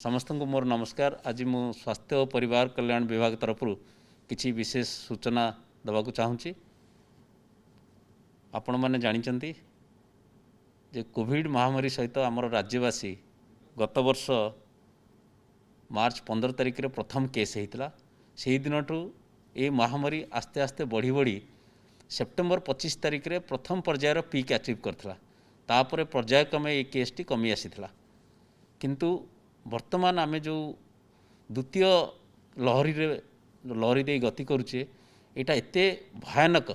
समस्त को मोर नमस्कार। आज मु स्वास्थ्य और परिवार कल्याण विभाग तरफ किसी विशेष सूचना देवाक चाहूँगी। आपण मैंने जानते जे कोविड महामारी सहित आमर राज्यवासी गत वर्ष मार्च 15 तारिख रे प्रथम केस होता। से दिन ये महामारी आस्ते आस्ते बढ़ी बढ़ी सेप्टेम्बर 25 तारिख रे प्रथम पर्यायर पीक अचीव करथिला। तापर पर्यायक्रमे ये केसटी कमी आसीथिला। किंतु वर्तमान आमे जो द्वितीय लहरी दे गति करुचे एटा एते भयानक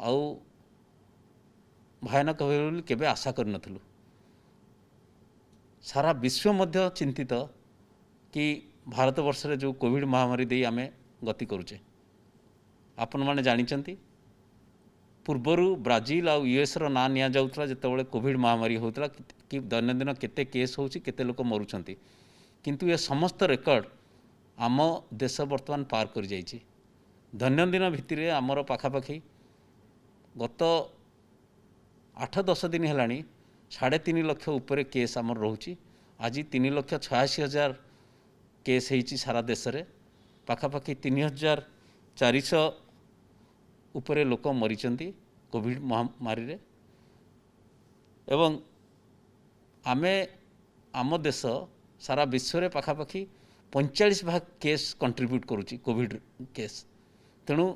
आउ भयानक होबे केबे आशा कर नथलु। सारा विश्व मध्य चिंतित कि भारत वर्ष रे जो कोविड महामारी दे आमे गति करुचे। आपण माने जानिचंती पूर्वरु ब्राजिल आउ यूएस रो ना निया जाउतला जेतेबेले कोविड महामारी होतला कि दैनंदिन केते केस होउची केते लोक मरुछंती। किंतु ये समस्त रेकर्ड आम देश वर्तमान पार कर जाइए। दैनंदिन भित्तिर आमर पाखापाखि गत 8-10 दिन है 3.5 लाख उपरे केस आमर रोची। आज 3,86,000 केस होती सारा देश में। पाखापाखि 3,400 उपरे लोक मरीचंती कोविड महामारी रे। एवं आमे आम देश सारा विश्व रे पाखापाखि 45% केस कंट्रीब्यूट करुच्ची कोविड केस। तेणु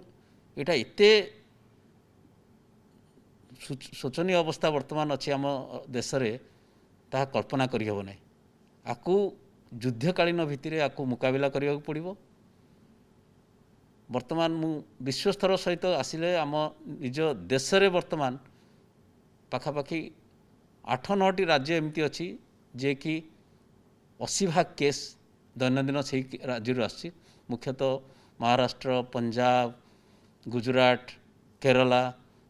यहाँ एते शोचनीय अवस्था वर्तमान अच्छी आम देश रे ता कल्पना करि हेबो नै। आकु युद्धकालीन भित्तिरे आकु मुकाबिला करिया पड़िबो। वर्तमान मु विश्वस्तर सहित आसिले आम निज देश रे वर्तमान पाखापाखि 8-9टी राज्य एमती अच्छी जे कि 80% केस दैनंदिन से राज्य आसी। मुख्यतः महाराष्ट्र, पंजाब, गुजरात, केरला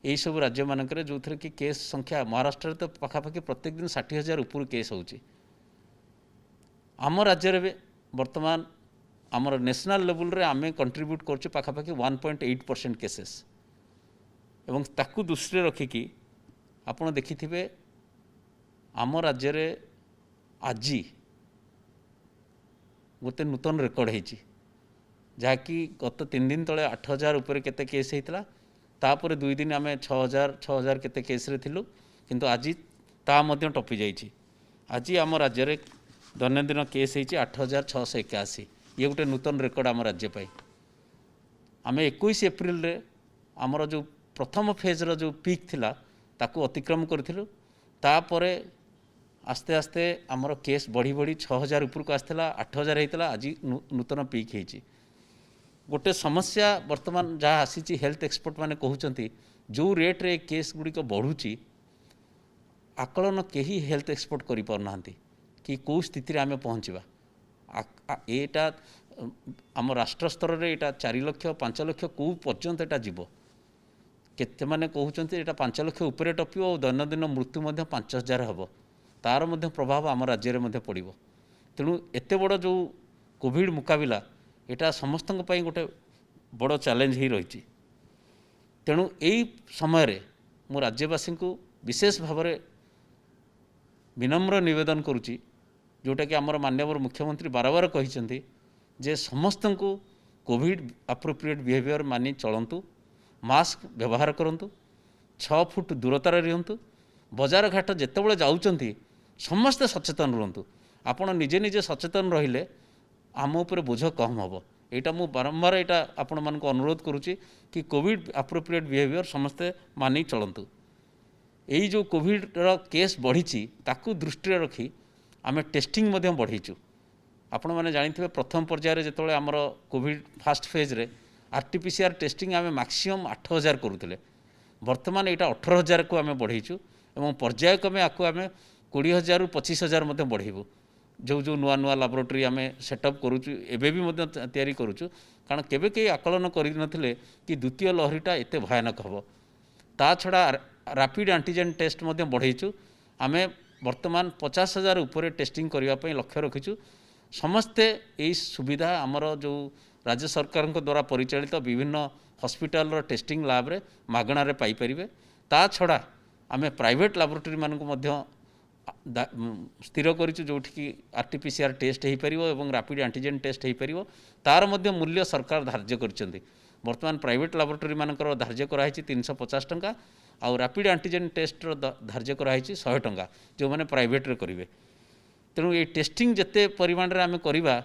यही सब राज्य मानक जो थे कि केस संख्या महाराष्ट्र तो पाखापाखि प्रत्येक दिन 60,000 ऊपर केस होची। आम राज्य रे वर्तमान आमर नेशनल लेवल रे आमे कंट्रीब्यूट करछु पाखापाखि 1.8% केसेस। एवं ताकू दृष्टि रखिकी आपण देखिथिबे आम राज्य रे आज गोटे नूतन रेकर्ड होती जहाँकि गत 3 दिन तले 8,000 उपरे केते केस होता। तापर 2 दिन आम 6,000 केते केस रे थिलु। किंतु आज ता मध्य टपी जाइए। आज आम राज्य रे दैनंदिन केस होती 8,681। ये गोटे नूतन रेकर्ड आम राज्य पाई। आम 21 एप्रिल रे आमर जो प्रथम फेज रो जो पीक थिला ताकू अतिक्रम करथिलु। तापरे आस्ते आस्ते आमर केस बढ़ी बढ़ी 6,000 ऊपर को आसला। 8,000 होता। आज नूतन पीक होती। गोटे समस्या वर्तमान जहाँ आसी हेल्थ एक्सपर्ट माने कहउचंती जो रेट रे केस गुड़ी को बढ़ुची आकलन केही हेल्थ एक्सपर्ट करि पार नांती कि कौ स्थिति आमे पहुँचवा। एटा आम राष्ट्र स्तर रे एटा 4 लाख 5 लाख कौ पर्यंत एटा जीव। केते माने कहउचंती एटा 5 लाख उपरे टपियो और दैनंदिन मृत्यु मध्य 5,000 हबो। तार मध्य प्रभाव आम राज्य में पड़ो। तेणु एत बड़ जो कोविड मुकाबिला यहाँ समस्त गोटे बड़ चैलेंज ही रही। तेणु यही समय मु राज्यवासी को विशेष भाव में विनम्र निवेदन करुच्ची जोटा कि आमर माननीय मुख्यमंत्री बार बार कहते जे समस्त को कोविड एप्रोप्रिएट बिहेवियर मानि चलतु, मास्क व्यवहार करूँ, 6 फुट दूरतार रुहतु, बजार घाट जितेबाला जाऊँच समस्ते सचेतन रुहतु। आपण निजे निजे सचेतन रहिले आम उपर बोझ कम हम। यहाँ मु बारंबार यहाँ आपण मानक अनुरोध करुच्ची कि कोविड एप्रोप्रिएट बिहेवियर समस्ते मानि चलतु। यही जो कोविड केस बढ़ी ताकू दृष्टि रखी आम टेस्टिंग बढ़ीचु। आपण मैंने जानी प्रथम पर्यायर जिते आमर कोविड फास्ट फेज रे आरटीपीसीआर टेस्टिंग आम मैक्सिमम 8,000 करुले। वर्तमान यहाँ 18,000 को आम बढ़ीचु और पर्यायक्रमे आपको आम 20,000 ରୁ 25,000 मध्य बढ़ेबू। जो जो नुआ नुआ लैबोरेटरी आम सेटअप करुचु एवं तैयारी करुचु। कारण केबे कई आकलन करनथिले कि द्वितीय लहरीटा एते भयानक हम। ता छड़ा रैपिड एंटीजन टेस्ट मध्य बढ़ेचु। आम वर्तमान 50,000 उपरे टेस्टिंग करने लक्ष्य रखीचु। समस्ते यही सुविधा आमर जो राज्य सरकार द्वारा परिचालित विभिन्न हॉस्पिटल टेस्टिंग लैब रे मागणार पाई परिबे। ता छड़ा आम प्राइवेट लैबोरेटरी मानक स्थिर करूँ जो आरटीपीसीआर टेस्ट हो पार और रैपिड एंटीजेन टेस्ट हो पार तार मध्य मूल्य सरकार धार्य कर बर्तमान प्राइवेट लैबोरेटरी मानकर धार्य कराई 350 टंका आउ रैपिड एंटीजेन टेस्ट धार्य कराई 100 टंका जो मैंने प्राइवेट रे करेंगे। तेणु ये टेस्टिंग जिते परिमाण में आम करवा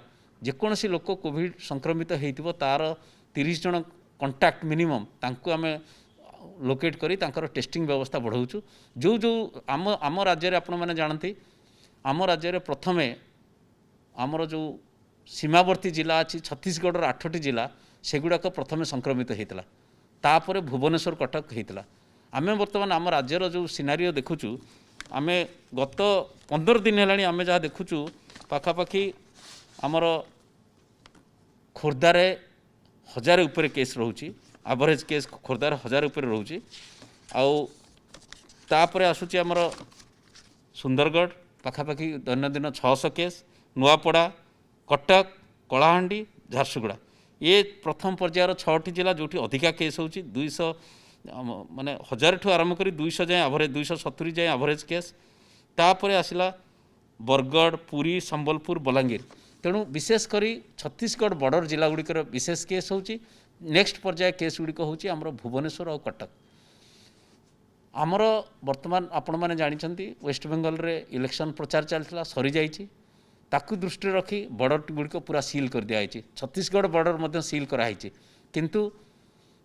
जेकोसी लोक कोविड संक्रमित हो तार 30 जन कंटाक्ट मिनिमम तांको आम लोकेट करी तांकर टेस्टिंग व्यवस्था बढ़ाऊँ जो जो आम राज्य आपण मैंने जानती आम राज्य प्रथमे आमर जो सीमावर्ती जिला अच्छी छत्तीसगढ़ 8टी जिला सेगुड़ाक प्रथमे संक्रमित होता तापर भुवनेश्वर कटक होता आम बर्तमान आम राज्यर जो सिनारियो देखुचु आम गत 15 दिन है आम जहाँ देखुचु पाखापाखि आमर खोर्धार 1000 उपरे केस रोची एवरेज केस खोर्धार 1000 उपरे रोची आउे आसूची आमर सुंदरगढ़ पाखापाखि दैनंदिन 600 केस नुआपड़ा कटक कलाहांडी झारसुगुड़ा ये प्रथम पर्यायर 6टी जिला जो अधिका केस होची 200 माने 1000 ठू आरंभ करी 200 जाए एवरेज 270 जाए एवरेज केस तापर आसला बरगढ़ पुरी संबलपुर बलांगीर तेणु विशेषकर छत्तीसगढ़ बॉर्डर जिला गुड़िकर विशेष केस होची नेक्स्ट पर्याय केस गुड़िक होची आमर भुवनेश्वर और कटक आमर वर्तमान आपण मैंने जानते वेस्ट बेंगल रे इलेक्शन प्रचार चलता सरी जाइए ताकू दृष्टि रखी बॉर्डर गुड़िक पूरा सील कर दिखाई छत्तीसगढ़ बॉर्डर सील कराई किंतु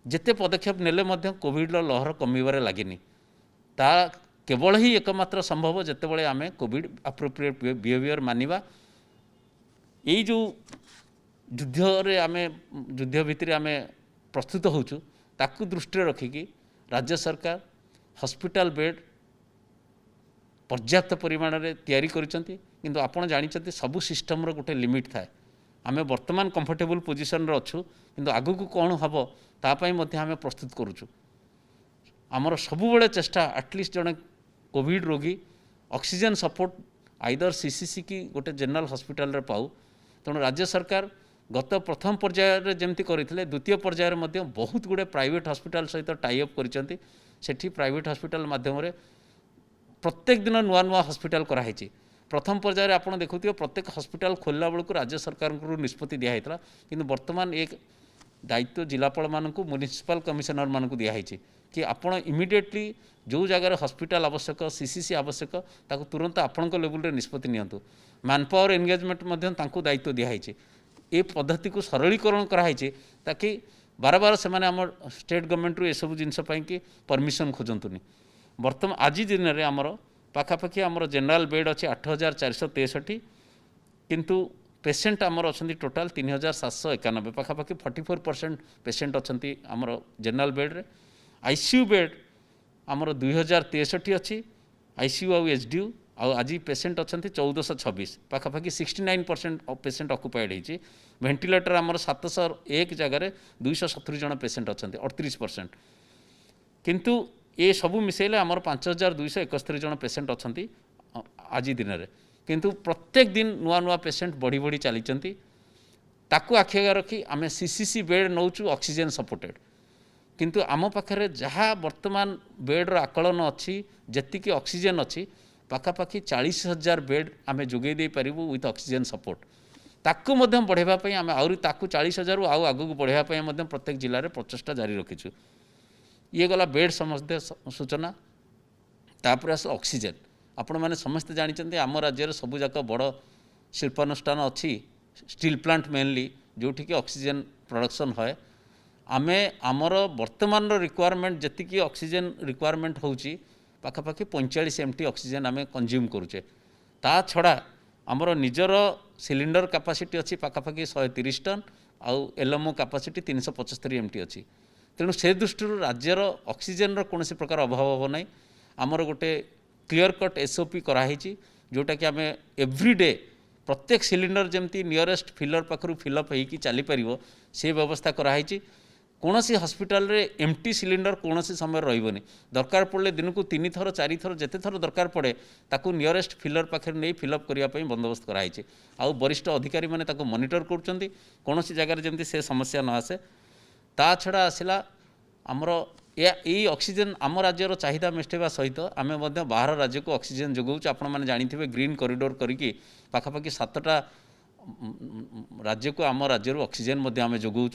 जिते पदक्षेप नेले कोविड लहर कमिबार लगिनी ता केवल ही एकमात्र संभव जितेबाला आम कोविड एप्रोप्रिएट बिहेवियर मानिबा यही जो युद्ध आम युद्ध भितर आम प्रस्तुत होचु ताकू दृष्टि रखिकी राज्य सरकार हॉस्पिटल बेड पर्याप्त परिमाण में तैयारी करिसेंती किंतु आपण जानिछंती सबु सिस्टम रो गोटे लिमिट थाए आम वर्तमान कंफर्टेबल पोजिशन रे अच्छु किंतु आगु को कौन हम तापाई मध्य आम प्रस्तुत करुचु आमर सबुबले चेष्टा एटलिस्ट जड़े कोविड रोगी ऑक्सीजन सपोर्ट आइदर सीसीसी की गोटे जनरल हॉस्पिटल रे पाऊ तेणु राज्य सरकार गत प्रथम पर्यायर जमती करते द्वितीय पर्यायर बहुत गुड़े प्राइवेट हॉस्पिटल सहित टाइअप करिसेंती सेठी प्राइवेट हॉस्पिटल माध्यम प्रत्येक दिन नुआ नुआ हॉस्पिटल कराई प्रथम पर्यायर आपड़ देखुए प्रत्येक हॉस्पिटल खोलला बेलू राज्य सरकार निष्पत्ति दिखाई किंतु वर्तमान एक दायित्व जिलापाल मानक म्युनिसिपल कमिशनर मानक दिखाई कि आपण इमिडिएटली जो जगार हॉस्पिटल आवश्यक सीसीसी आवश्यक ताकू तुरंत आपण लेवल निष्पत्ति नियंतु मैन पावर एंगेजमेंट दायित्व दिखाई ए पद्धति को सरलीकरण कराई ताकि बार बार से आम स्टेट गवर्नमेंट रू सब जिनपाई कि परमिशन खोजतुनि बर्तमान आज दिन में आमर पाखापाखि आमर जनरल बेड अच्छे 8463 किंतु पेसेंट आमर अच्छा टोटाल 3791 पाखापाखि 44% पेसेंट अच्छा आमर जनरल बेड रे आईसीयू बेड आमर 2063 अच्छी आईसीयू आउ एचडीयू आज पेसेंट अच्छा 1426 पाखापाखि 69% पेसेंट अक्युपाइड होती वेंटिलेटर आमर 701 जगार 270 जन पेसेंट अच्छा 38% किंतु ये सबू मिसेले आमर 5271 जन पेसेंट अच्छा आज दिन में किंतु प्रत्येक दिन नुआ नुआ पेसेंट बढ़ी बढ़ी चली ताकू आखि रखी आम सीसीसी बेड नौचु ऑक्सीजन सपोर्टेड किंतु आम पाखे जहाँ वर्तमान बेड्र आकलन अच्छी जी ऑक्सीजन अच्छी पाखापाखि 40,000 बेड आम जोगे दे पारिबु विथ ऑक्सीजन सपोर्ट ताकू बढ़ावाई आम आहरी ताकू 40,000 आउ आगू बढ़ावाई प्रत्येक जिले में प्रचेषा जारी रखीचु ये गला बेड समस्ते सूचना तापर आस ऑक्सीजन आपण मैंने समस्ते जानते आम राज्य सबूक बड़ शिल्पानुष्ठान अच्छी स्टील प्लांट मेनली जोटि कि ऑक्सीजन प्रोडक्शन है आमे आमर वर्तमान रिक्वायरमेंट जी ऑक्सीजन रिक्वायरमेंट होची पाखापाखि 45 MT ऑक्सीजन आमे कंज्यूम करुचे ता छड़ा आमर निजर सिलिंडर कैपेसिटी अच्छी पाखापाखि 130 टन आउ एलएमओ कैपेसिटी 375 MT अच्छी तेणु से दृष्टि राज्यर ऑक्सीजन कौन प्रकार अभाव हो ना आमर गोटे क्लीयर कट एसओपी कराई जोटा कि आम एव्रीडे प्रत्येक सिलिंडर जमती नियरेस्ट फिलर पाखु फिलअप होगी चली पार से व्यवस्था कराई कौन सी हॉस्पिटल रे एमटी सिलिंडर कौन सी समय रही दरकार पड़े दिन को 3 थर 4 थर जिते थर दरकार पड़े ताकू नियरेस्ट फिलर पाखे नहीं फिलअप करने बंदोबस्त कराई आउ वरिष्ठ अधिकारी मैंने मॉनिटर कौन सी जगार जमती से समस्या न आसे ता छड़ा आसला आमर यही ऑक्सीजन आम राज्यर चाहिदा मेटाइबा सहित आम बाहर राज्य को ऑक्सीजन जोगाऊँ। आपण मैंने जानिथिबे ग्रीन कॉरिडोर करिकी पाखापाखि 7टा राज्य को आम राज्य ऑक्सीजन आम जोगाऊँ।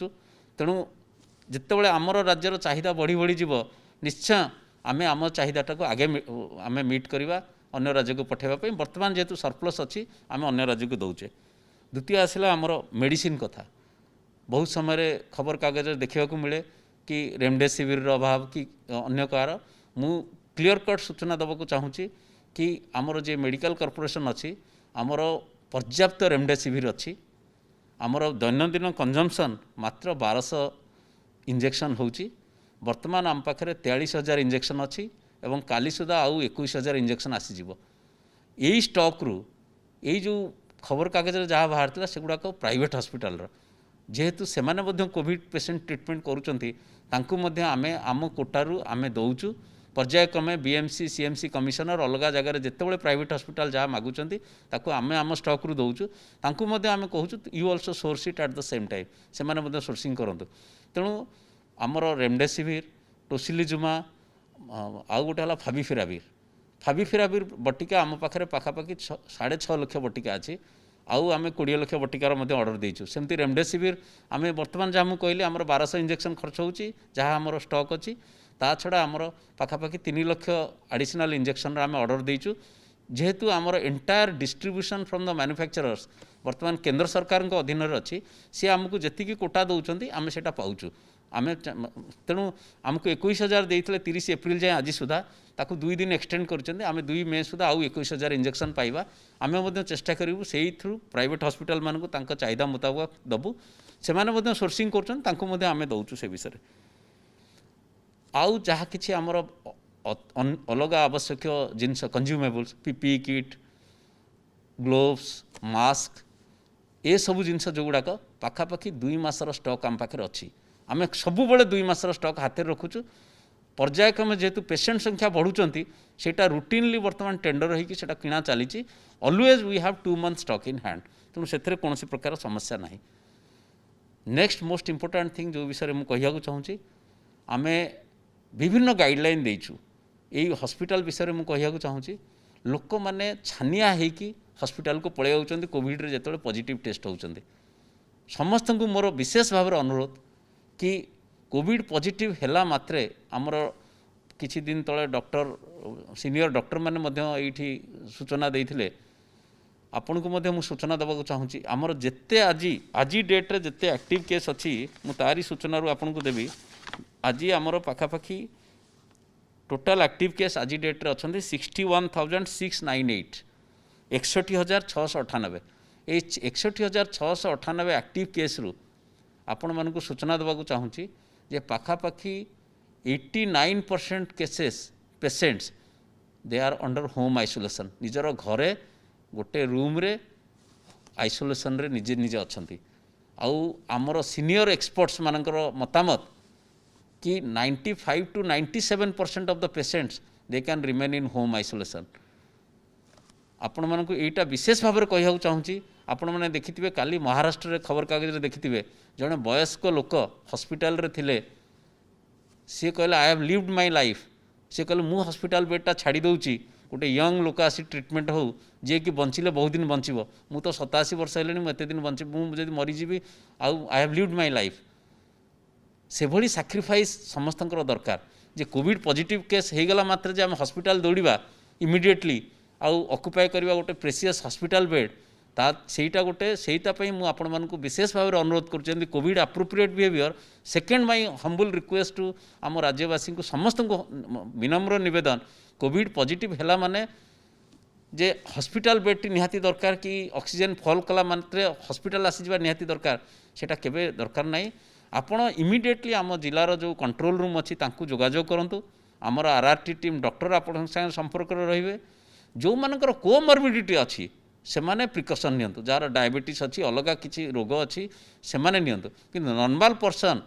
तेणु जितेबाला आमर राज्यर चाहिदा बढ़ी बढ़ी जीव निश्चय आम आम चाहिदाटा को आगे आम मीट करवा अन्य राज्य को पठाइबा। बर्तमान जेहेतु सरप्लस अच्छी आम अन्य राज्य को दौचे। द्वितीय आसला आमर मेडिसिन कथा। बहुत समय खबर कागज देखा मिले कि रेमडेसिविर अभाव कि अन्य कार मु क्लियर कट सूचना देवाक चाहूँगी कि आमर जे मेडिकल कॉर्पोरेशन अच्छी आमर पर्याप्त रेमडेसिविर अच्छी। आमर दैनंदिन कंजम्पशन मात्र 1200 इंजेक्शन होची। वर्तमान आम पाखे 43,000 इंजेक्शन अच्छी एवं काली सुधा आउ 21,000 इंजेक्शन आसीजिव। यही स्टॉक रु यही जो खबर कागज जहाँ बाहर सेगुड़ाक प्राइवेट हॉस्पिटल जेहेतु से कोविड पेशेंट ट्रीटमेंट करुँच आमे आम कोटारू आमे दौचु। पर्यायक्रमे बीएमसी सीएमसी कमिशनर अलग जगह जितेबाला प्राइवेट हॉस्पिटल जहाँ मागुंट ताकू आमे आम स्टॉक रु दौचु। तांकू आमे कहूँ you also source it at the same time से सोर्सिंग करंतु। तेणु आमर रेमडेसिविर टोसिलिजुमा आउ गोटे है फाविपिराविर बटिका आम पाखे पाखापाखि 6.5 लाख बटिका अच्छी। आउ आम 20 लाख बटिकार ऑर्डर देचु। सेमती रेमडेसिविर आम बर्तमान जहाँ मुझे कहली आमर 1200 इंजेक्शन खर्च होची जहाँ आमर स्टॉक अच्छी। ता छड़ा आमर पाखापाखि 3 लाख एडिशनल इंजेक्शन आम ऑर्डर देचु। जेहेतु आमर entire distribution from the manufacturers बर्तमान केंद्र सरकार अधीन अच्छी सी आमको जी कोटा दौरान आम से पाचु। आम तेणु आमको 21,000 देते 30 एप्रिल जाए आज सुधा ताकू 2 दिन एक्सटेंड कर आम 2 मे सुधा आउ 21,000 इंजेक्शन पाइबा। आम चेष्टा करूँ से थ्रू प्राइवेट हॉस्पिटल मान को चाहिदा मुताबक दबू। से सोर्सिंग कर दौचु। से विषय आउ जहाँ कि आमर अलग आवश्यक जिनस consumables PPE kit gloves mask ये सब जिनस जो गुड़ाक पाखापाखि 2 मासर स्टॉक आम पाखे अच्छी। आम सब 2 मासर स्टॉक हाथ में रखुचु। पर्यायक्रमे जेहेतु पेशेंट संख्या बढ़ुंट सेटा रुटीनली बर्तमान टेंडर होगी सेटा किणा चली। Always we have 2 month stock in hand. तेणु से कौन प्रकार समस्या ना। नेक्स्ट मोस्ट इंपोर्टेंट थिंग जो विषय में कहूँ चाहूँगी आम विभिन्न गाइडलाइन देचु यही हॉस्पिटल विषय में कहूँ चाहूँगी। लोक मैंने छानिया होगी हॉस्पिटल को पलि जाऊँच कोविड रे जो पॉजिटिव टेस्ट होती। समस्त को मोर विशेष भाव अनुरोध कि कोविड पॉजिटिव हैला मात्रे आमर किछि दिन तले डॉक्टर सीनियर डॉक्टर माने ये सूचना देते आपण को मु सूचना देवाक चाहूँगी। आमर जिते आज डेट्रे जिते एक्टिव केस अच्छी मु तारी सूचना आपन को देवी। आज आमर पाखापाखि टोटाल एक्टिव केस आज डेट्रे अच्छा 61,698 61,698 ये 61,698 एक्टिव केस रु आपण मानक सूचना देवाक चाहूँगी जे पाखापाखि 89% cases patients they are under home isolation. निजर घरे गोटे रूम रे आइसोलेशन रे निजे निजे अच्छी। आउ आमर सीनियर एक्सपर्ट्स मानकर मतामत कि 95 to 97% of the patients they can remain in home isolation. आपण मानक एटा विशेष भाव में कहूँ चाहूँगी। आपण मैंने देखिथिबे काली महाराष्ट्र रे खबर कागज रे देखिथिबे जड़े वयस्क लोक हॉस्पिटल रे थिले सी कहले I have lived my life. सी कहले मु हॉस्पिटल बेडटा छाड़ी दउची गोटे यंग लोक आसी ट्रीटमेंट हो जे कि बंचिले बहुत दिन बंचिबो। मु तो 87 वर्ष हेलेनी मु एते दिन बंचि मु जदि मरीजीबी आउ आई हैव लिव्ड माय लाइफ। से भली सैक्रिफाइस समस्तंकर दरकार जे कोविड पॉजिटिव केस हो गला मात्र जे हम हॉस्पिटल दौड़िबा इमिडिएटली आउ ऑक्युपाई करबा गोटे प्रेसियस हॉस्पिटल बेड ता सेटा गोटे सेटापी मुझे आपण मानक विशेष भाव में अनुरोध कर covid appropriate behaviour. Second my humble request to आम राज्यवासी को समस्त को विनम्र निवेदन कोविड पॉजिटिव हैला माने जे हॉस्पिटल बेडटी निहाती दरकार कि ऑक्सीजन फॉल कला मात्रे हॉस्पिटल आसीजा निहाती दरकार सेटा केबे दरकार नहीं। आपण इमिडिएटली आम जिलार जो कंट्रोल रूम अच्छी तांकु जोगाजोग करंतु। आमर आरआरटी टीम डॉक्टर आपण संगे संपर्क रहिबे। जो मानकर कोमॉर्बिडिटी अच्छी से माने प्रिकॉशन नियंतु। जार डायबिटीज अच्छी अलग किसी रोग अच्छी से माने नियंतु। कि normal person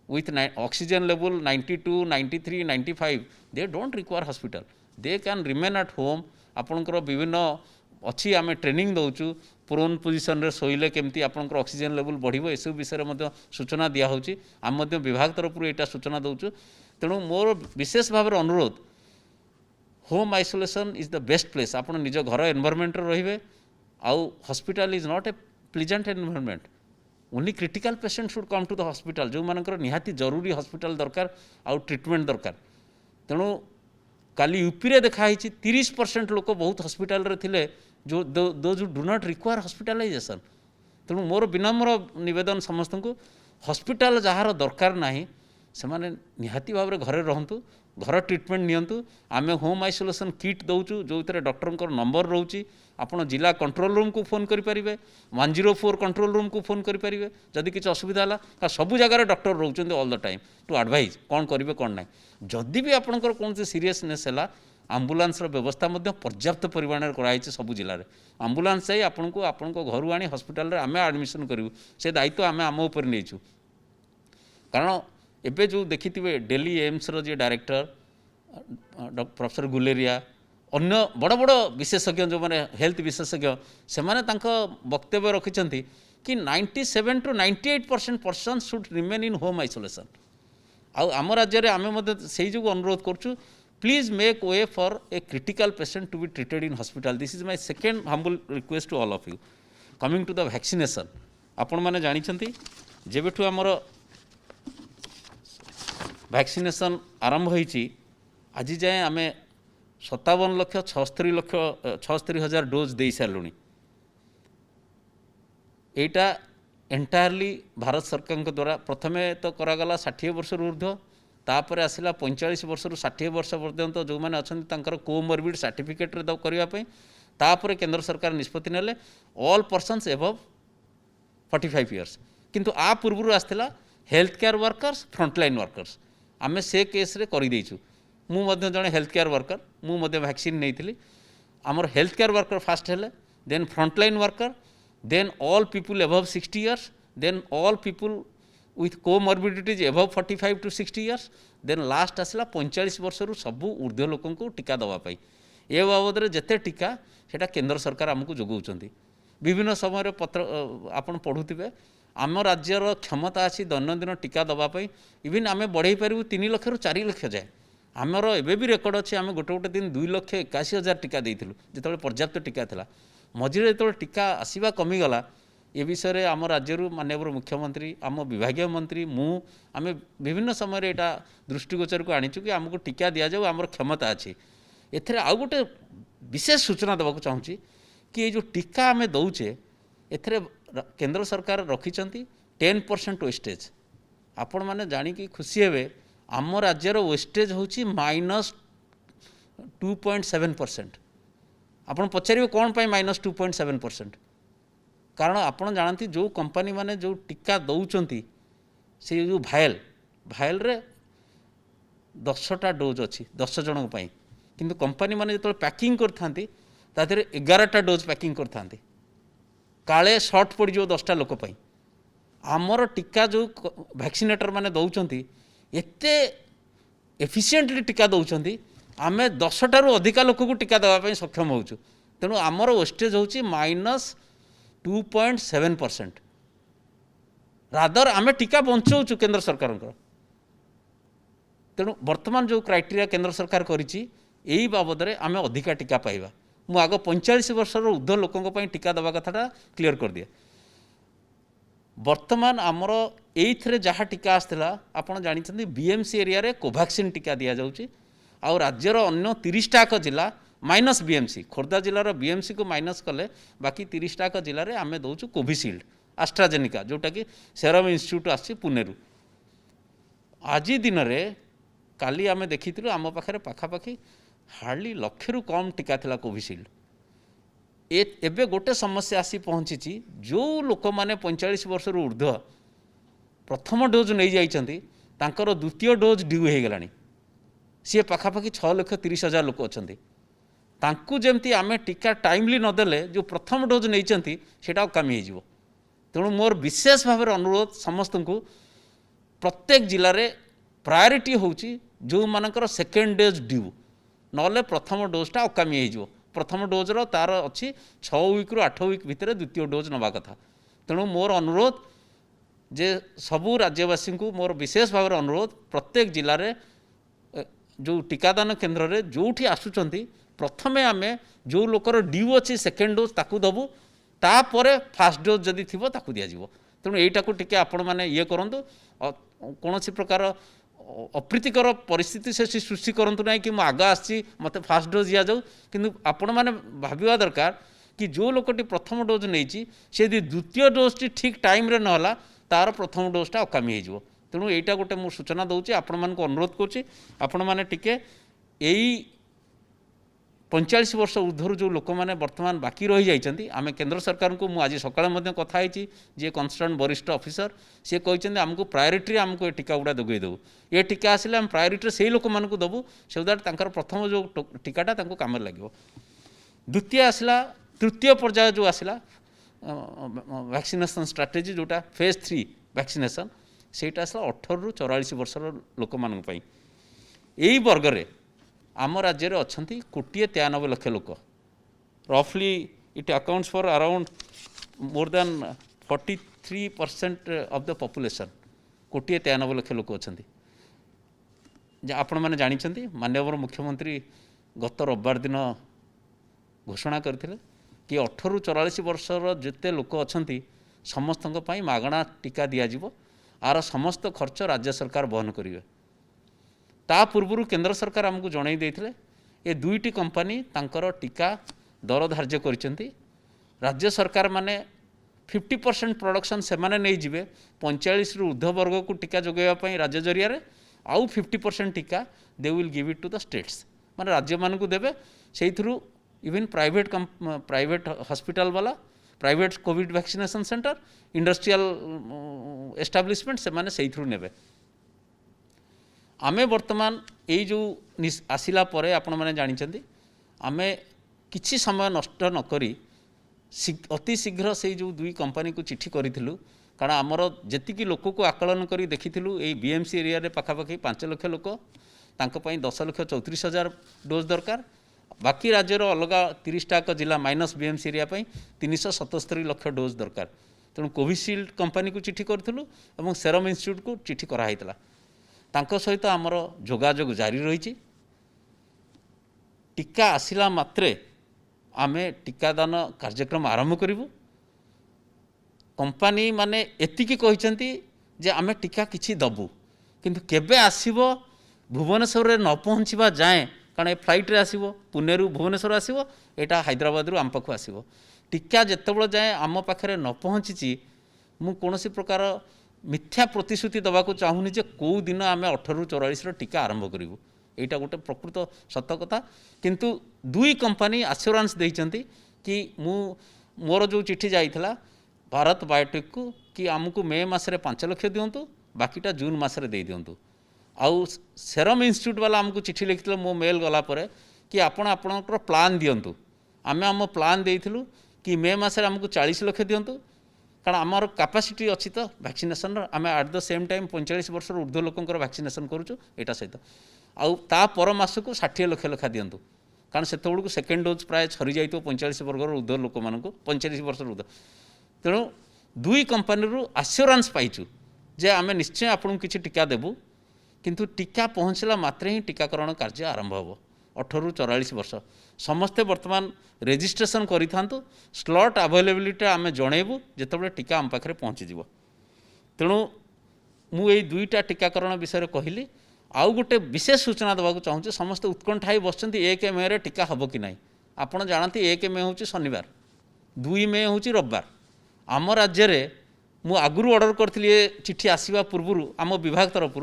with oxygen level 92 93 95 they don't require hospital they can remain at home. आपणकर विभिन्न अच्छी आम ट्रेनिंग दौचु प्रोन पोजिशन रे शोइले केमती आपणकर ऑक्सीजन लेवल बढ़िबो ए सब विषय में सूचना दिया होची। आम विभाग तरफ यहाँ सूचना दौचु। तेणु मोर विशेष भाव अनुरोध home isolation is the best place आप निज घर एनवायरमेंट रे आउ hospital is not a pleasant environment only critical patient should come to the hospital जो मानकर निहाती जरूरी हॉस्पिटल दरकार आउ ट्रीटमेंट दरकार तेणु काली यूपी रे देखाई 30% लोक बहुत हॉस्पिटल रे थिले जो those do not require hospitalization तेणु मोर विनम्र निवेदन समस्त को हॉस्पिटल जहार दरकार नाही से माने निहाती भाव घरे रहंतु घर ट्रीटमेंट नियंतु आमे होम आइसोलेशन किट दौचु जो डॉक्टर नंबर रोची आपन जिला कंट्रोल रूम को फोन करि परिबे 104 कंट्रोल रूम को फोन करि परिबे जदि किछ असुविधा हला सब जगह डॉक्टर रोचंदी all the time to advise कौन करिवे कौन नाही जदि भी आपनकर कौन सीरियसनेस है आम्बुलांस व्यवस्था पर्याप्त परिमाण में कराई सब जिले में आम्बुलांस जाई आपण घर आनी हॉस्पिटल आम एडमिशन करूँ से दायित्व आम आम उपर नहीं कारण एबे जो देखिथिबे दिल्ली एम्स रो जे डायरेक्टर प्रोफेसर गुलेरिया अन्य बड़ बड़ विशेषज्ञ जो माने हेल्थ विशेषज्ञ से माने तांको वक्तव्य रखिछंती कि 97 to 98% person should remain in home isolation आम राज्य में आम से जो अनुरोध करुँ please make way for a critical patient to be treated in hospital this is my second humble request to all of you coming to the vaccination आपण मैंने जानते जेबेठू आमर वैक्सीनेशन आरंभ होईची आज जाए आम 57,76,000 डोज दे सारूँ एटा एंटायरली भारत सरकार द्वारा प्रथमे तो करागला 60 वर्ष ऊर्ध्व तापर आसला 45 वर्ष 60 वर्ष पर्यंत जो मैंने अच्छा कोमोरबिड सर्टिफिकेट करने तापर केंद्र सरकार निष्पत्ति नेले ऑल पर्सन्स एबव 45 इयर्स किंतु आ पूर्व आसला health care workers frontline workers आम से केस रे कर देचु मुझे जड़े हेल्थ केयर वर्कर मुझे वैक्सीन नहीं थी आमर हेल्थ केयर वर्कर फास्ट हेले then frontline worker then all people above 60 years then all people with comorbidities above 45 to 60 years then last आसला 45 वर्ष सबू ऊर्ध्व लोक टीका दवापाई ए बाबद जिते टीका सेटा केंद्र सरकार आमको जोगाउछंती विभिन्न समय पत्र आपण पढ़ुथिबे आम राज्यर क्षमता अच्छी दैनंदिन टीका दवापाई इवन आम बढ़ई पारू 3 लाख रू 4 लाख जाए आमर एबे भी रेकर्ड अच्छे आम गोटे गोटे दिन 2,81,000 टीका देइथिलु जेतबे पर्याप्त टीका थिला मझिरे जो टीका आसवा कमीगला ए विषय में आम राज्य माननीय मुख्यमंत्री आम विभाग मंत्री आम विभिन्न समय यहाँ दृष्टिगोचर को आनीचु कि आमको टीका दि जाऊ आमर क्षमता अच्छी एथरे आउ गोटे विशेष सूचना देवाक चाहूँगी कि ये जो टीका आम दौचे एथरे केंद्र सरकार रखिंट 10% वेस्टेज आपण मैंने जाणिकी खुशी हे आम राज्यर वेस्टेज हूँ -2.7%। आपड़ पचारे कौन पाई -2.7%? कारण आपड़ जानती जो कंपनी माने जो टीका दौरान से जो भायल रे 10टा डोज अच्छी 10 जन किंतु कंपनी माने जो पैकिंग करथांती तादेहरे 11टा डोज पैकिंग करथांती काले सर्ट पड़ जो 10टा लोक पाई आमर टीका जो वैक्सीनेटर माने दौरान एते एफिशिएंटली टीका दौरान आम 10टारू अधिका लोक को टीका देवाई सक्षम होचु तेणु आमर वेस्टेज हूँ -2.7%। रादर आम टीका बंचाऊँ केंद्र सरकार तेणु वर्तमान जो क्राइटेरिया केंद्र सरकार करिछि एही बाबद रे आम अधिका टीका पाइबा मु आग 45 वर्ष ऊर्ध्व लोकों टीका देवा कथाटा क्लीयर कर दिए वर्तमान आमर एइथरे जहाँ टीका आसला आपड़ जानते बीएमसी एरिया रे कोवैक्सीन टीका दि जाउछि आउ राज्यर अन्य 30टाक जिला माइनस बीएमसी खोर्धा जिलार बीएमसी को माइनस कले बाकी 30टाक जिले में आम दौचु कोविशील्ड आस्ट्राजेनिका जोटा कि सेरम इंस्टीट्यूट आसी पुणे आज दिन में काली आम देखी आम पाखे पाखापाखि हार्डली 1,00,000 कम टीका थिला कोविशील्ड एबे गोटे समस्या आसी पहुँची जो लोक मैंने 45 वर्ष ऊर्ध्व प्रथम डोज नहीं जाइछंती तांकर द्वितीय डोज ड्यू हो गलानी सी पाखापाखि 6,30,000 लोक अच्छा तांकु जेमती आमे टीका टाइमली नदेले जो प्रथम डोज नहीं सेटा कमी हो तेणु मोर विशेष भाव अनुरोध समस्त को प्रत्येक जिले में प्रायोरिटी होची जो मानकर सेकेंड डोज ड्यू नले प्रथम डोजटा अकामी हो प्रथम डोज्र तार अच्छी 6 वीक रु 8 वीक भितर द्वितीय डोज नवा कथा तेणु मोर अनुरोध जे सबू राज्यवासी को मोर विशेष भाव अनुरोध प्रत्येक जिले में जो टीकादान केन्द्र रे जोठी आसुचंती प्रथमे आमे जो लोकर ड्यू अच्छी सेकेंड डोज ताकू दबू तापर फास्ट डोज जदि थी ताकू दिज्व तेणु यहीटा टिके आपण मैंने ये करूँ कौन प्रकार अप्रीतिकर परिस्थिति से सृष्टि करूँ ना कि आग आसी मत फास्ट डोज दि जाऊ कि आपण मैंने भाविया दरकार कि जो लोकटी प्रथम डोज नहीं सी द्वितीय डोज ठीक टाइम रे नहला तार प्रथम डोजटा अकामी हो तेणु यहीटा गोटे मुझे सूचना दूसरी आपण मानक अनुरोध करुँची आपण मैंने टिके यही 45 वर्ष ऊर्ध्वर जो लोक मैंने बर्तमान बाकी रही जाइछन्ति आमे केंद्र सरकार को मुझे सकाଳେ कथा होती जी कंसर्न वरिष्ठ ऑफिसर सी कहते आमको प्रायोरिटी आमको ये टीका गुड़ा जोगे देवु ये टीका आसिले आम प्रायोरिटी से लोक मानक देवु सो दैट तांकर प्रथम जो टीकाटा तांको काम लगे द्वितीय आसला तृतीय पर्याय जो आसला वैक्सीनेशन स्ट्राटेजी जोटा फेज 3 वैक्सीनेशन सेटा आसला 18 रु 44 वर्षर लोक मानक पई एई वर्ग रे आम राज्य में अच्छा 1,93,00,000 लोक रफली it accounts for around more than 43% of the population 1,93,00,000 लोक अच्छा आपण मैंने जानते माननीय मुख्यमंत्री गत रविवार दिन घोषणा करते कि 18 रु 44 वर्षर जिते लोक अच्छा समस्त मागणा टीका दिज्व आर समस्त खर्च राज्य सरकार वहन करेंगे ता पूर्व केंद्र सरकार आमको जणाई देते ये दुईटी कंपनी तांकर टीका दर धार्य करछन्ती राज्य सरकार माने 50% प्रोडक्शन से माने नहीं जिवे 45 रु ऊर्ध्व वर्ग को टीका जोगाइबा राज्य जरिया आउ 50% टीका they will give it to the states माने राज्य मान को देवे से इवन प्राइवेट हॉस्पिटल वाला private covid vaccination centre industrial establishment से माने से नेबे आमे वर्तमान यही जो आसिला परे आपण मैंने जानते आमे किछि समय नष्ट नकरी अति शीघ्र से जो दुई कंपनी को चिठी करूँ कारण आमर जी लोक को आकलन कर देखिलु यही बीएमसी एरिया रे पाखापाखि 5 लाख लोक तांको 10,34,000 डोज दरकार बाकी राज्यर अलग 30टाक जिला minus BMC area 377 lakh dose दरकार तेणु कोविशील्ड कंपनी को चिठी करूँ और सेरम इंस्टीट्यूट को चिठी कराइला तांको सहित आमर जोगाजोग जारी रही टीका आसिला मात्रे आमे टीकादान कार्यक्रम आरंभ करूँ कंपनी माने एतिकी कहते जे आमे टीका किछि दबु किंतु केबे आसीबो भुवनेश्वर रे न पहुँचवा जाए कारण ए फ्लाइट रे आसीबो पुणे रु भुवनेश्वर आसीबो एटा हैदराबाद रु आम पाखु आसीबो टीका जेतेबेले जाए आम पाखरे न पहुँची मु कोनोसी प्रकार मिथ्या प्रतिश्रुति दबाक चाहूनी जे कौ दिन आम 18 रु 44 टीका आरंभ करूँ यहाँ गोटे प्रकृत सत कथा किंतु दुई कंपनी आश्योरेंस देइचंती कि मोर जो चिठी जाइथिला भारत बायोटेक को कि आमको मे मासरे 5 लाख दिंतु बाकीटा जून मासरे दे दिंतु आउ सेरम इंस्टीट्यूट वाला आमको चिठी लिखिले मो मेल गला परे कि आपणकर प्लान दिंतु आमे आम प्लान देइथिलु कि मे मासरे आमको 40 लाख दिंतु कारण आमर कैपेसिटी अच्छी तो वैक्सीनेशन आम एट द सेम टाइम 45 वर्ष ऊर्ध्व लोकंर वैक्सीनेशन करूँ यहाँ सहित आउ ता पर मासक 60 लाख लेखा दिंतु कारण से सेकेंड डोज प्राय सरी जाइए 45 वर्ग ऊर्ध्व लोक मान 45 वर्ष ऊर्ध्व तेणु दुई कंपनी रू आश्योरेंस पाइचु जे आम निश्चय आपको किसी टीका देबू किंतु टीका पहुँचला मात्रे ही टीकाकरण कार्य आरंभ हो 18 रु 44 वर्ष समस्ते वर्तमान रेजिस्ट्रेशन करिथांतु स्लॉट अवेलेबिलिटी आम जनइबू जिते टीका आम पाखे पहुँचीज तेणु मुझे दुईटा टीकाकरण विषय कहली आउ गोटे विशेष सूचना देवाक चाहूँगी समस्त उत्कंठा बस 1 मे रे टीका हम कि ना आपड़ जानते 1 मे हूँ शनिवार 2 मे हूँ रविवार आम राज्य में मु आगुरी ऑर्डर करथिली चिठी आसवा पूर्व आम विभाग तरफ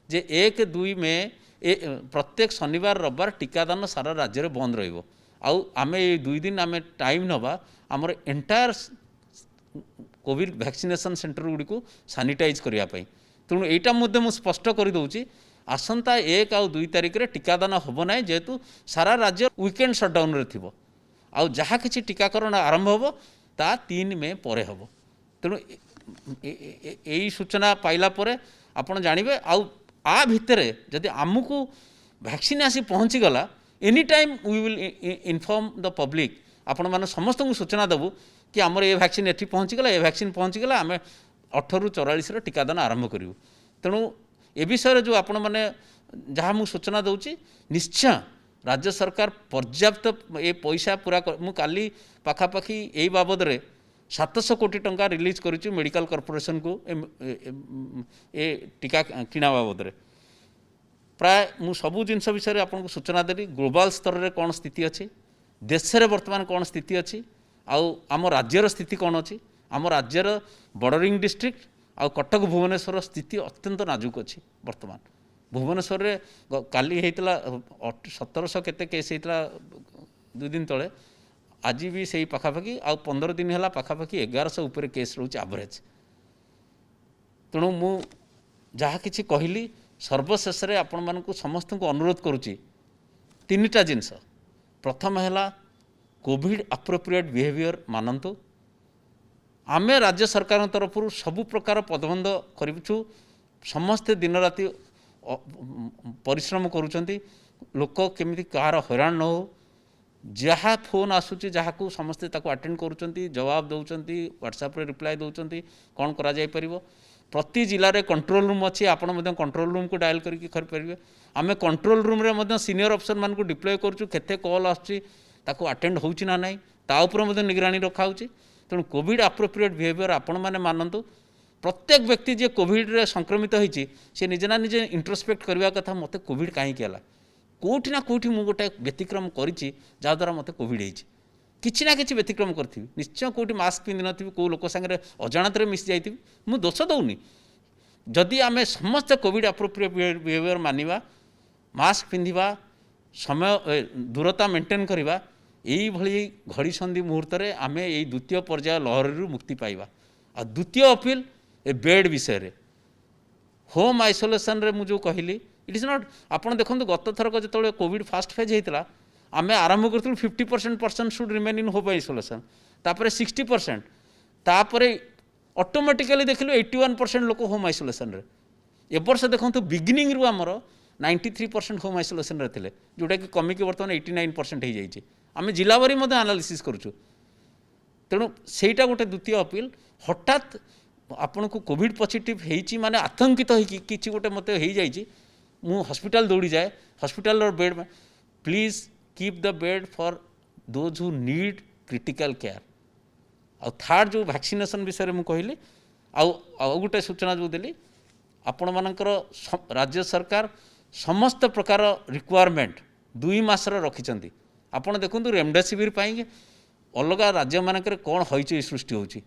जे 1-2 मे प्रत्येक शनिवार रविवार टीकादान सारा राज्य में बंद रहिबो आउ आमे 2 दिन आमे टाइम नवा आमर entire Covid vaccination centre Gudi को सानिटाइज करने तेणु यहाँ मुझे स्पष्ट कर दूची आसंता 1 और 2 तारिख रे टीकादान हम ना जेहेतु सारा राज्य वीकेंड सटडाउन रे थिबो आउ जहाँ किसी टीकाकरण आरंभ हो ता 3 मे परे हम तेणु यही सूचना पाइला परे आपण जानवे आउ आ भितरे जदि आमको वैक्सीन आसी पहुँची गला any time we will inform the public आपण मैंने समस्त को सूचना देवु कि आमर ये वैक्सीन एठी पहुँची गला ये वैक्सीन पहुँची गला आम 18 रु 44 टीकादान आरंभ करूँ तेणु ए विषय जो आपण मैंने जहाँ मुझे सूचना दूची निश्चय राज्य सरकार पर्याप्त ए पैसा पूरा मु काली पाखापाखि यही बाबद रे 700 कोटी टंका रिलीज करुच्ची मेडिकल कॉर्पोरेशन को ए टीका किणा बाबद रे प्राय मु सबू जिनस विषय आपको सूचना देली ग्लोबल स्तर में कौन स्थिति अच्छी देश में बर्तमान कौन स्थिति अच्छी आम राज्यर स्थिति कौन अच्छी आम राज्यर बॉर्डरिंग डिस्ट्रिक्ट आ कटक भुवनेश्वर स्थिति अत्यंत नाजुक अच्छी बर्तमान भुवनेश्वर रे काली होता 1700 केते केस होता 2 दिन तले आज भी सही पाखापाखि आ 15 दिन है पाखापाखि 1100 उपर केस रोचे एवरेज तेणु मु जहाँ किसी कहली सर्वशेष आपण मानक समस्त को अनुरोध करुच्ची 3टा जिनस प्रथम है कोविड अप्रोप्रिएट बिहेवियर मानतु आमे राज्य सरकार तरफ सबु प्रकार पदबंध करूँ समस्ते दिन राति परिश्रम करुँच लोक केमी कहार हैरान न हो जहाँ फोन आसूँ जहाँ को समस्ते अटेंड करुँच जवाब दौरान व्हाट्सएप रिप्लाई दौरान कौन करा जाय परिबो प्रति जिले में कंट्रोल रूम अच्छी आपड़ कंट्रोल रूम को डायल करेंगे आम कंट्रोल रूम रे सीनियर अफसर मान को डिप्लॉय करुँ केते कॉल आसू अटेंड होची ना नहीं ताऊपर निगरानी रखा तेणु कोविड अप्रोप्रिएट बिहेवियर आपण मैंने मानतु प्रत्येक व्यक्ति जे कोविड रे संक्रमित होती सी निजे ना निजे इंट्रोस्पेक्ट करने कथा मत कोविड कहीं कौटी ना कौटी मु गोटे व्यतिक्रम करी जहाद्वारा मत कोविड होती किसी ना कि व्यतिक्रम करी निश्चय कौटी मास्क पिंधि नी कौ लोक सागर अजाणत मिसी जाइए मु दोष दौनी जदि आम समस्त कोविड अप्रोप्रिएट बिहेवियर मानिबा मास्क पिंधिबा समय दूरता मेंटेन करवा यही भली घड़ी संधि मुहूर्त में आम यही द्वितीय पर्याय लहरी मुक्ति पाइबा आ द्वितीय अपील ए बेड विषय रे होम आइसोलेशन रे मुझे कहली इट इज नॉट आपड़ देखो गत थरक जो कोविड फास्ट फेज होता आम आरंभ करूँ 50% person should remain in home isolation तापर 60% तापर ऑटोमेटिकली देखिलु 81% लोक होम आइसोलेशन रे ए वर्ष देखो बिगिनिंग रु आमर 93% होम आइसोलेशन रे थिले जोटा कि कमिक बर्तमान 89% हो जाइए आम जिलावारी एनालिसिस करूँ तेणु सेटा गोटे द्वितीय अपील हठात आपन को कोविड पॉजिटिव होती माने आतंकित होती गोटे मत हो जाइए मु हॉस्पिटल दौड़ी जाए हॉस्पिटल बेड में please keep the bed for those who need critical care आ थर्ड जो वैक्सीनेशन विषय में कहली आउ गोटे सूचना जो देली आपण मानकर राज्य सरकार समस्त प्रकार रिक्वायरमेंट 2 मासर रखिंट आपड़ देखूँ रेमडेसिविर अलग राज्य मानक कौन हईच सृष्टि होची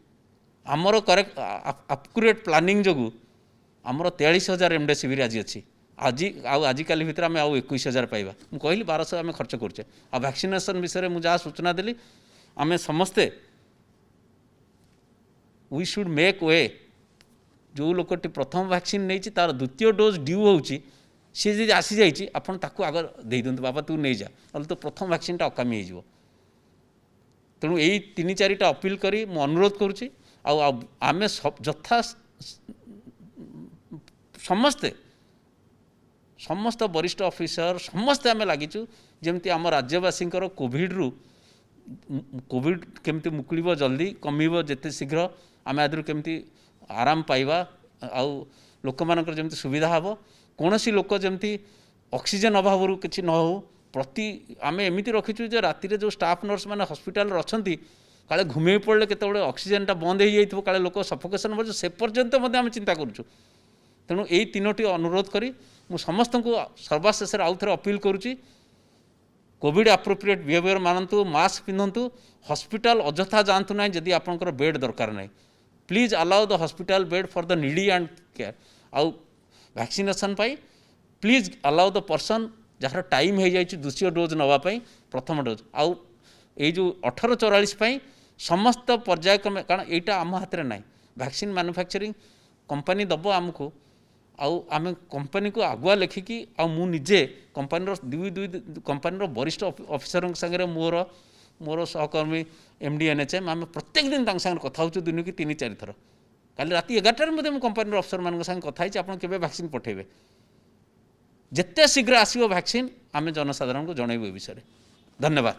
आमर करेक्ट अक्युरेट प्लानिंग जो आमर 43,000 रेमडेसिविर आज अच्छी आजिकाली भितर आम आउ 21,000 पाइबा मु कहली 1200 आम खर्च करुचे आ वैक्सीनेशन विषय में जहाँ सूचना देली आम समस्ते वी शुड मेक वे जो लोकटी प्रथम वैक्सीन नहीं तार द्वितीय डोज ड्यू होची सी जी आसी जाइए आपन ताकू आग दे दिंतु बाबा तू नहीं जा ना तो प्रथम वैक्सीनटा अकामी हो तेणु यही 3-4टा अपील करी मु अनुरोध करुच्ची आम यथा समस्ते समस्त वरिष्ठ ऑफिसर समस्ते आम लगिचु जमती आम राज्यवासी कोविड रु कोविड केमती मुकुलिब जल्दी कमिब जेते शीघ्र आम आदि केमती आराम पाइबा आउ लोक मानकर जमती सुविधा हम कौन सी लोक जमती ऑक्सीजन अभाव किसी न हो प्रति आम एमती रखीचु जे राति जो स्टाफ नर्स मैंने हॉस्पिटल अच्छा काले घूमे पड़े केतबे ऑक्सीजनटा बंद हो जाइए काले लोक सफोकेशन बढ़ से पर्यंत आम चिंता करूँ तेणु यही 3टी अनुरोध करी मु समस्त को सर्वशेष आउ थे अपील करुच्ची कोविड अप्रोप्रिएट बिहेवियर मानतु मास्क पिंधतु हॉस्पिटल अजथा जातु ना जदि आपंकर बेड दरकार नहीं please allow the hospital bed for the needy and care आउ वैक्सीनेशन पाई प्लीज अलाउ द पर्सन जार टाइम हो जाए द्वितीय डोज नापी प्रथम डोज आउ ये जो 1844 समस्त पर्यायक्रमे कारण यहाँ आम हाथ में ना वैक्सीन मैन्युफैक्चरिंग कंपनी दब आमको आम कंपनी को आगुआ लेखिकी मु निजे कंपनी कंपनी वरिष्ठ ऑफिसर सागर मोर सहकर्मी एमडी एनएचएम आम प्रत्येक दिन सागर कथा हो दिन की 3-4 थर काली राति 11टार कंपनी अफसर मान कथाई आप वैक्सीन पठेबे जिते शीघ्र आसो वैक्सीन आम जनसाधारण को जनइबू ए विषय धन्यवाद।